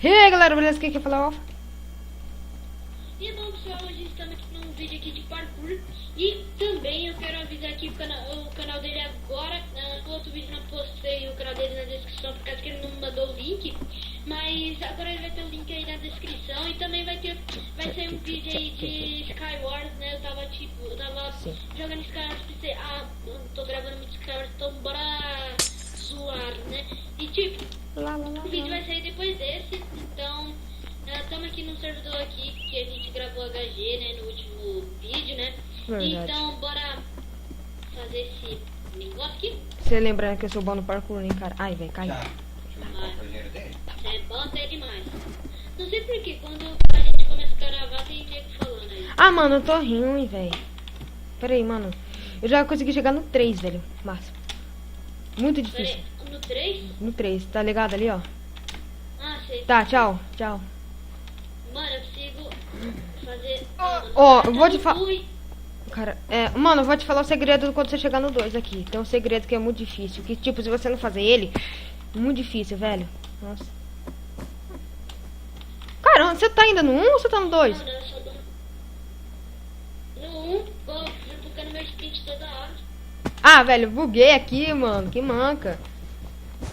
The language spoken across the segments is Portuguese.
E aí galera, beleza? Quem quer falar, Alfa? E bom pessoal, hoje estamos aqui num vídeo aqui de parkour. E também eu quero avisar aqui o canal dele agora. No outro vídeo não postei o canal dele na descrição por causa que ele não me mandou o link. Mas agora ele vai ter o link aí na descrição. E também vai sair um vídeo aí de Skywars, né? Eu tava jogando Skywars, pensei, eu tô gravando muito Skywars, então bora zoar, né? E tipo, o vídeo vai sair depois desse, então estamos aqui no servidor aqui que a gente gravou HG, né, no último vídeo, né? Verdade. Então bora fazer esse negócio aqui. Você lembrando que eu sou bom no parkour, hein, cara? Ai, velho, cai. Você é bom até demais. Não sei por que quando a gente começa a gravar tem nego falando aí. Ah, mano, eu tô ruim, velho. Pera aí, mano. Eu já consegui chegar no 3, velho. Massa. Muito difícil. Pera aí, no 3? No 3, tá ligado ali, ó? Ah, sei. Tá, tchau, tchau. Mano, eu consigo fazer... Ó, eu vou te falar. Ui. Cara, mano, eu vou te falar o segredo quando você chegar no 2 aqui. Tem um segredo que é muito difícil. Que, tipo, se você não fazer ele, muito difícil, velho. Nossa. Cara, você tá ainda no 1 ou você tá no 2? Mano, eu só dou... No 1, pô, fico buscando meu sprint toda hora. Ah, velho, buguei aqui, mano. Que manca.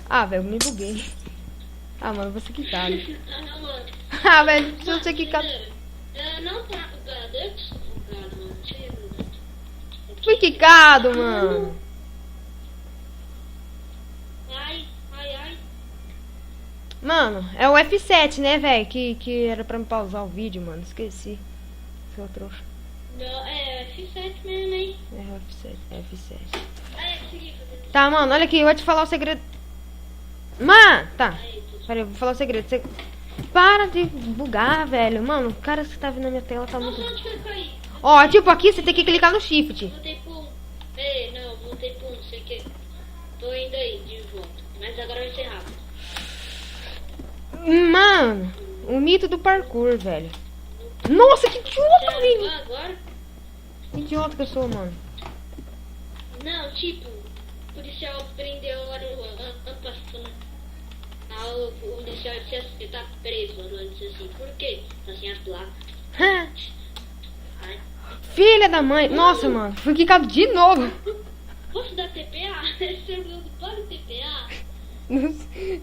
Ah, velho, me buguei. Ah, mano, vou ser quitado. Ah, não, mano. Ah, velho, se eu ser quitado. Não tá bugado, eu que sou bugado, mano. Deixa eu ver. Fui quicado, mano. Ai, ai, ai. Mano, é o F7, né, velho? Que era pra me pausar o vídeo, mano. Esqueci. Seu trouxa. Não, é F7 mesmo, hein? É o F7, é F7. Ai, consegui fazer isso. Tá, mano, olha aqui, eu vou te falar o segredo. Mano, tá. Aí, tudo. Pera aí, eu vou falar o segredo. Para de bugar, velho. Mano, o cara que tá vindo na minha tela tá muito... Nossa, onde que eu caí? Ó, tipo, aqui você tem que clicar no shift. Voltei pro 1. Ei, não, voltei pro 1, não sei o que. Tô indo aí, de volta. Mas agora vai ser rápido. Mano, o mito do parkour, velho. Nossa, que idiota, Já velho. agora? Que idiota que eu sou, mano. Não, tipo, o policial prendeu agora o ano passado. O policial disse assim, você tá preso, mano, disse assim, por quê? Assim, as placas. Ai. Filha da mãe. Nossa, mano, fui quicado de novo. Posso dar TPA? Esse servidor não pode TPA?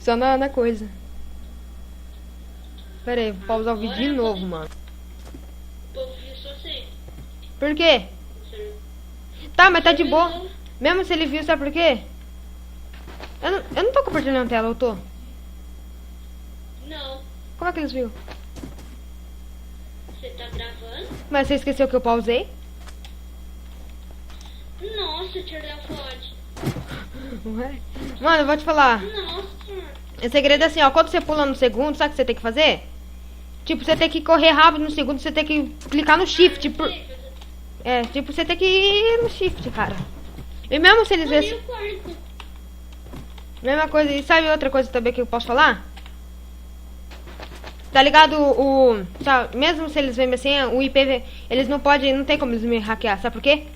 Só na coisa. Pera aí, vou pausar o vídeo de Agora eu novo, mano. O povo viu só você. Por quê? Tá, mas tá de boa. Mesmo se ele viu, sabe por quê? Eu não tô compartilhando a tela, eu tô. Não, Como é que eles viram? você tá gravando? Mas você esqueceu que eu pausei? Nossa, Tcherdel fode. Ué? Mano, eu vou te falar. Nossa. O segredo é assim, ó. Quando você pula no segundo, sabe o que você tem que fazer? Tipo, você tem que correr rápido no segundo, você tem que clicar no shift. Tipo, você tem que ir no shift, cara. E mesmo se eles... Ali o quarto. Mesma coisa. E sabe outra coisa também que eu posso falar? Tá ligado sabe, mesmo se eles verem assim, o IPv... Eles não podem... Não tem como eles me hackear. Sabe por quê?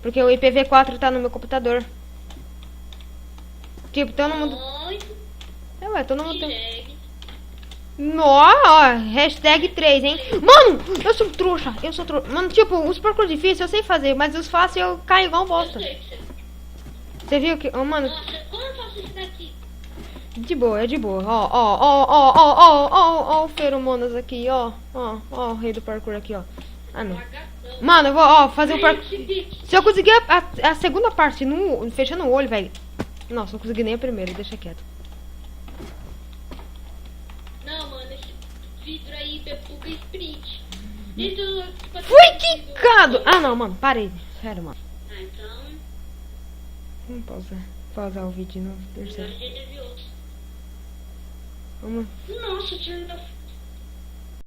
Porque o IPv4 tá no meu computador. Tipo, todo mundo... Oi, Ué, todo mundo tem... jegue. Ó, hashtag 3, hein? Mano, eu sou trouxa. Eu sou trouxa. Mano, tipo, os parkour difíceis eu sei fazer, mas os fáceis eu caio igual um Eu bosta. sei que você... Você viu que... Ó, mano, Nossa, como eu faço isso daqui? de boa, é de boa. Ó, o feromonas aqui, ó. Ó, o rei do parkour aqui, ó. Ah, não. Largação. Mano, eu vou, ó, fazer o parkour... Esse bicho. Se eu conseguir a segunda parte fechando o olho, velho. Nossa, não consegui nem a primeira, deixa quieto. Não, mano, esse vidro aí buga sprint. Então, Fui quicado! Ah, não, mano, parei. Sério, mano. Ah, então... Vamos pausar o vídeo de novo, Agora terceiro. já teve outro. Vamos... Nossa, Tcherdel